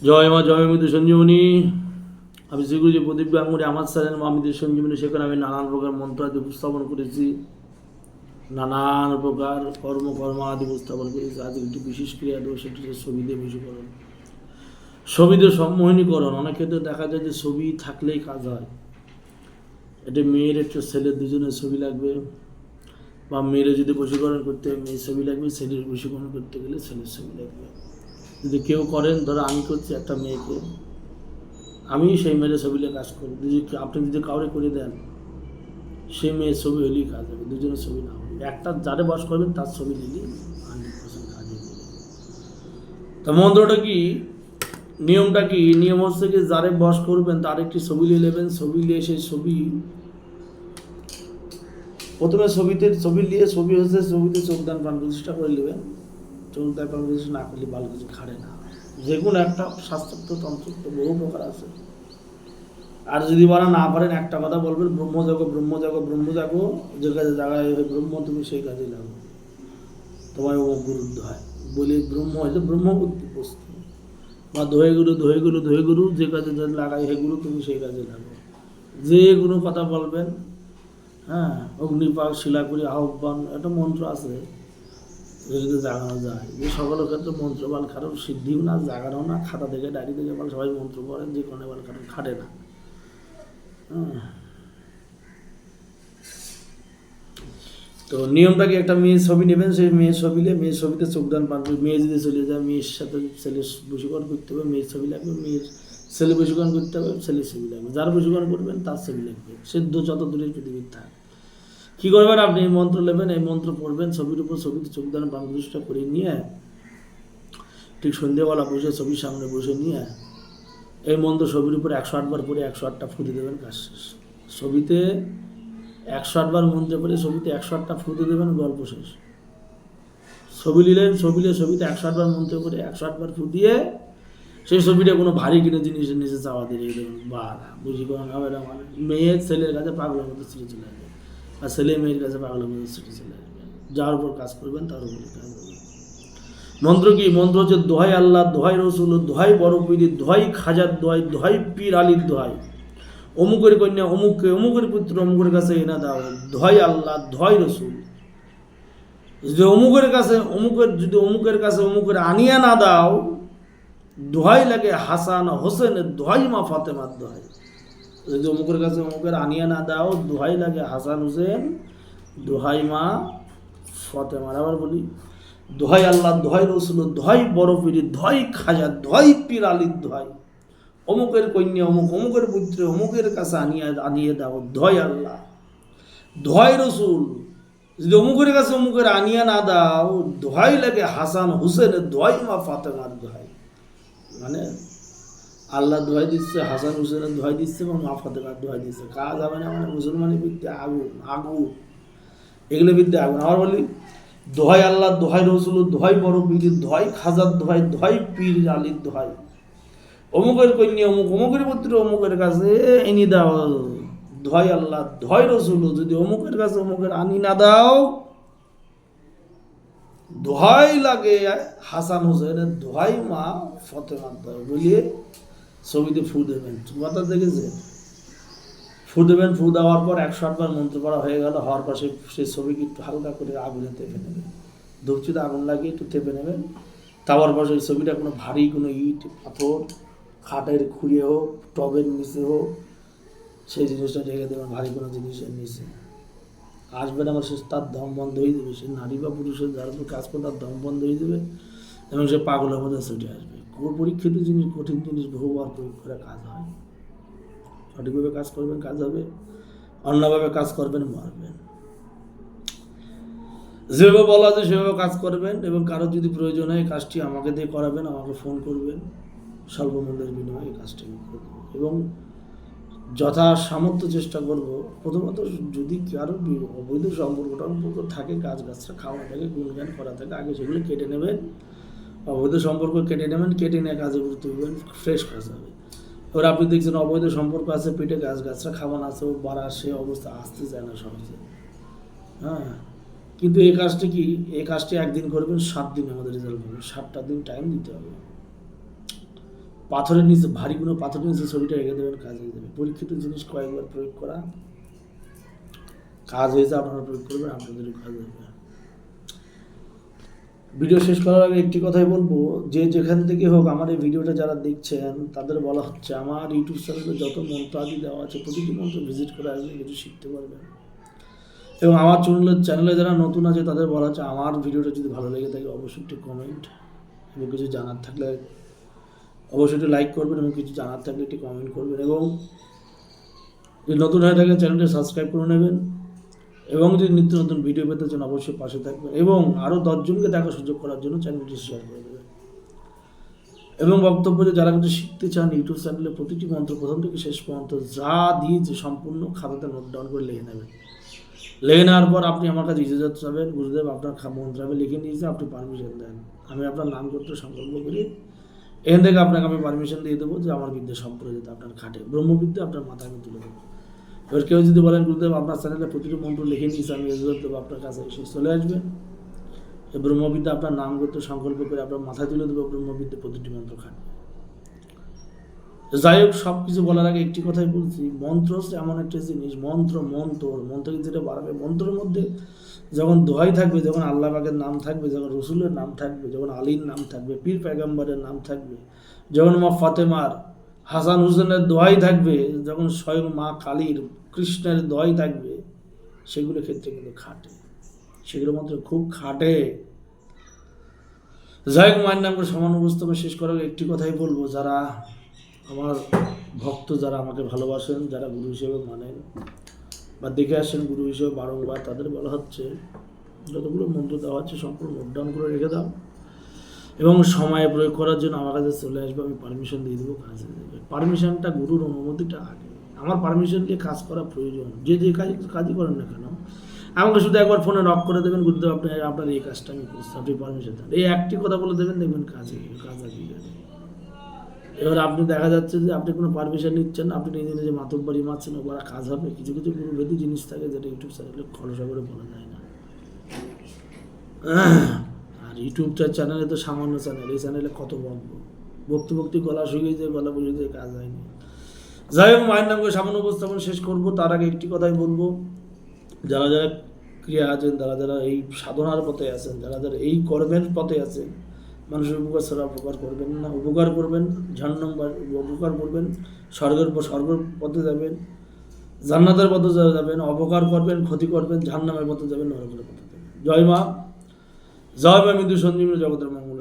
জয় মা জয় মৃত্যু সঞ্জীবনী। আমি শ্রীগুরুজি প্রদীপ গাঙ্গুলি আমার চ্যানেল মা মৃত্যু সঞ্জীবনী, সেখানে আমি নানান প্রকার মন্ত্র আদি উপস্থাপন করেছি, নানান প্রকার কর্ম আদি উপস্থাপন করেছি। আজ একটি বিশেষ ক্রিয়া দেবো, সেটি হচ্ছে ছবি দিয়ে বশীকরণ, ছবি দিয়ে সম্মোহিনীকরণ। অনেক ক্ষেত্রে দেখা যায় যে ছবি থাকলেই কাজ হয়। এটা মেয়ের একটু ছেলের দুজনের ছবি লাগবে, বা মেয়ের যদি বশীকরণ করতে হয় মেয়ের ছবি লাগবে, ছেলের বশীকরণ করতে গেলে ছেলের ছবি লাগবে। যদি কেউ করেন, ধরো আমি করছি একটা মেয়েকে, আমি সেই মেয়ের ছবি নিয়ে কাজ করি। আপনি যদি কাউরে করে দেন, সেই মেয়ের ছবি হলেই কাজ হবে, দুজনের ছবি না হবে। একটা যারে বস করবেন তার ছবি নিলেই 100% কাজ হয়ে যাবে। তা মন্ত্রটা কি, নিয়মটা কি? নিয়ম হচ্ছে কি, যারে বস করবেন তার একটি ছবি নিয়ে নেবেন। ছবি নিয়ে সেই ছবি প্রথমে ছবি নিয়ে ছবিতে চোখদান প্রাণ প্রতিষ্ঠা করে নেবেন। চোখদান প্রাণ প্রতিষ্ঠা না করলে ভালো কিছু খাড়ে না। যে কোনো একটা শাস্ত্রোক্ত তন্ত্রোক্ত বহু প্রকার আছে। আর যদি বলা না পারেন, একটা কথা বলবেন, ব্রহ্মজাগো, যে কাজে জাগায় ব্রহ্ম, তুমি সেই কাজে লাগো, তোমার অমুক গুরুদ্ধ হয় বলি। ব্রহ্ম হয়েছে ব্রহ্মবুদ্ধি বস্তু, বা দোহে গুরু, যে কাজে লাগাই হে গুরু, তুমি সেই কাজে লাগো। যে কোনো কথা বলবেন। হ্যাঁ, অগ্নিপাক শিলাকুড়ি আহ্বান, একটা মন্ত্র আছে, যদি জাগানো যায়। যে সকলের ক্ষেত্রে মন্ত্র বাল কারোর সিদ্ধিও না, জাগানো না, খাতা থেকে ডায়েরি থেকে বল সবাই মন্ত্র করেন, যে কোনো বাল কারোর খাটে না। তো নিয়মটাকে, একটা মেয়ের ছবি নেবেন, সেই মেয়ের ছবি নিয়ে মেয়ের ছবিতে চোখদান পারবে। মেয়ে যদি চলে যায়, মেয়ের সাথে ছেলের বশীকরণ করতে হবে, মেয়ের ছবি লাগবে। মেয়ের ছেলে বশীকরণ করতে হবে, ছেলের ছবি লাগবে। যার বশীকরণ করবেন তার ছবি লাগবে, সিদ্ধ যত দূরের পৃথিবীর থাক। কী করবেন, আপনি এই মন্ত্র নেবেন, এই মন্ত্র পড়বেন, ছবির উপর ছবিতে চোখদান প্রাণ প্রতিষ্ঠা করে নিয়ে, ঠিক সন্ধ্যেবেলা বসে ছবির সামনে বসে নিয়ে এই মন্ত্র ছবির উপর 108 বার পরে 108টা ফুটে দেবেন, কাজ শেষ। ছবিতে 108 বার মন্ত্র পড়ে ছবিতে 108টা ফুটে দেবেন, গল্প শেষ। ছবি নিলেন, ছবিতে 108 বার মন্ত্র করে 108 বার ফুটিয়ে সেই ছবিটা কোনো ভারী কিনে জিনিসের নিচে চাওয়া দিয়ে দেবেন। বা বুঝি করেন হবে না, মানে মেয়ের ছেলের কাছে পাগলের মতো ছেড়ে চলে আসবে, আর ছেলে মেয়ের কাছে পাগলের মতো ছেড়ে চলে আসবে। যার উপর কাজ করবেন তার উপরে কাজ হবে। মন্ত্র কি? মন্ত্র হচ্ছে দোহাই আল্লাহ, দোহাই রসুল, দোহাই বড় পীর, দোহাই খাজার দোহাই, দোহাই পীর আলীর দোহাই, অমুকের কন্যা অমুককে, অমুকের পুত্র অমুকের কাছে এনে দাও, দোহাই আল্লাহ, দোহাই রসুল। যদি অমুকের কাছে অমুকের আনিয়া না দাও, দোহাই লাগে হাসান হোসেনের দোহাই, মা ফাতেমার দোহাই। যদি অমুকের কাছে অমুকের আনিয়া না দাও, দোহাই লাগে হাসান হোসেন, দোহাই মা ফাতেমার। আবার বলি, দোহাই আল্লাহ, দোহাই রসুল, দোহাই বড় পীর, দোহাই খাজা, দোহাই পীর আলীর দোহাই, অমুকের কন্যা অমুকের পুত্র অমুকের কাছে আনিয়ে দাও, দোহাই আল্লাহ, দোহাই রসুল। যদি অমুকের কাছে অমুকের আনিয়া না দাও, দোহাই লাগে হাসান হুসেনের দোহাই, মা ফাতেমার দোহাই। মানে আল্লাহ দোহাই দিচ্ছে, হাসান হুসেনের দোহাই দিচ্ছে, এবং মা ফাতেমার দোহাই দিচ্ছে। কাজ হবে না, মানে মুসলমানের বিদ্যে আগুন, এগুলো বিদ্যে আগুন। আবার বলি, দোহাই আল্লাহ, দোহাই রসুল, দোহাই বড় পীর, দোহাই খাজার দোহাই, দোহাই পীর আলীর দোহাই, অমুকের কন্যা অমুকের পুত্র অমুকের কাছে এনে দাও, দোহাই আল্লাহ, দোহাই রসুল। যদি অমুকের কাছে অমুকের আনি না দাও, দোহাই লাগে হাসান হোসেনের দোহাই, মা ফতেমার দোহাই বলিয়ে ছবিতে ফু দেবেন। কথা দেখেছে? ফু দেবেন। ফু দেওয়ার পর 108 বার মন্ত্র পড়া হয়ে গেল। হওয়ার পর সেই ছবিকে একটু হালকা করে আগুনে তেপে নেবেন, ধূপচিতে আগুন লাগিয়ে একটু তেপে নেবেন। তাওয়ার পর সেই ছবিটা কোনো ভারী কোনো ইট পাথর, খাটের খুঁড়ে হোক, টবের নিচে হোক, সেই জিনিসটা ঢেকে দেবেন, ভারী কোনো জিনিসের নিচে। আসবেন, আমার সে তার দম বন্ধ হয়ে যাবে। সে নারী বা পুরুষের যার উপর কাজ করে তার দম বন্ধ হয়ে যাবে, এবং সে পাগলের মধ্যে ছুটে আসবে। পরীক্ষিত জিনিস, কঠিন জিনিস বহুবার প্রয়োগ করে কাজ হয়। সঠিকভাবে কাজ করবেন, কাজ হবে। অন্যভাবে কাজ করবেন, মারবেন। যেভাবে বলা আছে সেভাবে কাজ করবেন, এবং কারোর যদি প্রয়োজন হয় কাজটি আমাকে দিয়ে করাবেন, আমাকে ফোন করবেন, স্বল্পমূল্যের বিনিময়ে এই কাজটি আমি করব, এবং যথা সামর্থ্য চেষ্টা করব। প্রথমত, যদি কারো অবৈধ সম্পর্ক থাকে, গাছ গাছরা খাওয়া থাকে, গুণগান করা থাকে, আগে সেগুলো কেটে নেবেন। অবৈধ সম্পর্ক কেটে নেবেন, কেটে নিয়ে কাজে করতে হবেন, ফ্রেশ কাজ হবে। এবার আপনি দেখছেন অবৈধ সম্পর্ক আছে, পেটে গাছ গাছরা খাওয়ান আছে, ও বাড়া সে অবস্থা আসতে চায় না সহজে। হ্যাঁ, কিন্তু এই কাজটি কি, এই কাজটি একদিন করবেন, 7 দিন আমাদের রেজাল্ট পাবেন। 7টা দিন টাইম দিতে হবে। পাথরের নিচে, ভারী কোনো পাথরের নিচে ছবিটা রেখে দেবেন, কাজ হয়ে যাবে। পরীক্ষিত জিনিস কয়েকবার প্রয়োগ করা, কাজ হয়েছে, আপনারা প্রয়োগ করবেন, আপনাদেরও কাজ হবে। ভিডিও শেষ করার আগে একটি কথাই বলবো, যে যেখান থেকে হোক আমার এই ভিডিওটা যারা দেখছেন তাদের বলা হচ্ছে আমার ইউটিউব চ্যানেলে যত মন্ত্র আদি দেওয়া আছে প্রতিটি মন্ত্র ভিজিট করে আসলে কিছু শিখতে পারবেন। এবং আমার চ্যানেলে যারা নতুন আছে তাদের বলা হচ্ছে আমার ভিডিওটা যদি ভালো লেগে থাকে অবশ্যই একটি কমেন্ট এবং কিছু জানার থাকলে অবশ্যই একটু লাইক করবেন, এবং কিছু জানার থাকলে একটি কমেন্ট করবেন, এবং যদি নতুন হয়ে থাকেন চ্যানেলটি সাবস্ক্রাইব করে নেবেন, এবং যদি নিত্য নতুন ভিডিও পেতে চান অবশ্যই পাশে থাকবেন, এবং আরও 10 জনকে দেখার সুযোগ করার জন্য চ্যানেলটি শেয়ার করে দেবেন। এবং বক্তব্য যে যারা কিছু শিখতে চান ইউটিউব চ্যানেলে প্রতিটি মন্ত্র প্রথম থেকে শেষ পর্যন্ত যা দিয়েছে সম্পূর্ণ খাতাতে নোট ডাউন করে লিখে নেবেন। লিখে নেওয়ার পর আপনি আমার কাছে ইজাজত চাবেন, গুরুদেব আপনার মন্ত্র আমি লিখে নিয়েছি, আপনি পারমিশন দেন, আমি আপনার নাম করতে সংকল্প করি, এখান থেকে আপনাকে আমি পারমিশন দিয়ে দেবো যে আমার বিদ্যা সম্পর্কে যেতে আপনার খাটে ব্রহ্মবিদ্যা আপনার মাথায় আমি তুলে দেবো। এবার কেউ যদি বলেন গুরুদেব আপনার চ্যানেলে প্রতিটি মন্ত্র লিখে নিয়েছি, আমি ইজাজত দেবো, আপনার কাছে এসে চলে আসবেন, এই ব্রহ্মবিদ্যা আপনার নাম করতে সংকল্প করে আপনার মাথায় তুলে দেবো, ব্রহ্মবিদ্যা প্রতিটি মন্ত্র খাটবে। যাই হোক, সব কিছু বলার আগে একটি কথাই বলছি, মন্ত্র হচ্ছে এমন একটা জিনিস, মন্ত্রকে যেটা বাড়াবে, মন্ত্রের মধ্যে যখন দোহাই থাকবে, যখন আল্লাহ পাকের নাম থাকবে, যখন রসুলের নাম থাকবে, যখন আলীর নাম থাকবে, পীর পয়গম্বরের নাম থাকবে, যখন মা ফাতেমার হাসান হুসেনের দোহাই থাকবে, যখন স্বয়ং মা কালীর কৃষ্ণের দোহাই থাকবে, সেগুলো ক্ষেত্রে কিন্তু খাটে, সেগুলো মন্ত্র খুব খাটে। যাই হোক, মায়ের নাম করে সমান উপস্থাপন শেষ করার একটি কথাই বলবো, যারা আমার ভক্ত, যারা আমাকে ভালোবাসেন, যারা গুরু হিসেবে মানেন বা দেখে আসেন গুরু হিসেবে বারংবার, তাদের বলা হচ্ছে যতগুলো মন্ত্র দেওয়া হচ্ছে সম্পূর্ণ নোট ডাউন করে রেখে দাও, এবং সময়ে প্রয়োগ করার জন্য আমার কাছে চলে আসবে, আমি পারমিশন দিয়ে দেবো, কাজ হয়ে যাবে। পারমিশনটা, গুরুর অনুমতিটা আগে, আমার পারমিশন দিয়ে কাজ করা প্রয়োজন, যে কাজই করেন না কেন আমাকে শুধু একবার ফোনে নক করে দেবেন, গুরুদেব আপনার এই কাজটা আমি করছি, আপনি পারমিশন দেন, এই একটি কথা বলে দেবেন, দেখবেন কাজ আগিয়ে যাবে। এবার আপনি দেখা যাচ্ছে যে আপনি কোনো পারমিশন নিচ্ছেন, আপনি নিজে নিজে মাতব্বরি মারছেন, ওরা কাজ হবে। কিছু কিছু গুরুভেদী জিনিস থাকে যেটা ইউটিউব চ্যানেলে খরচা করে বলা যায় না। আর ইউটিউব চ্যানেলে তো সামান্য চ্যানেল, এই চ্যানেলে কত ভক্তি গলা শুকিয়ে যায়, গলা বুঝে যায়, কাজ হয়নি। যাই হোক, মায়ের নাম করে সামান্য উপস্থাপন শেষ করবো, তার আগে একটি কথাই বলবো, যারা যারা ক্রিয়া আছেন, যারা যারা এই সাধনার পথে আছেন, যারা যারা এই কর্মের পথে আছেন, মানুষের উপকার ছাড়া উপকার করবেন না, উপকার করবেন, উপকার করবেন, স্বর্গ পথে যাবেন, জান্নাতের পথে যাবেন, অপকার করবেন, ক্ষতি করবেন, জাহান্নামের পথে যাবেন, নরকের পথে যাবেন। জয় মা, জয় মা মৃত্যু সঞ্জীবনী জগতের মঙ্গল।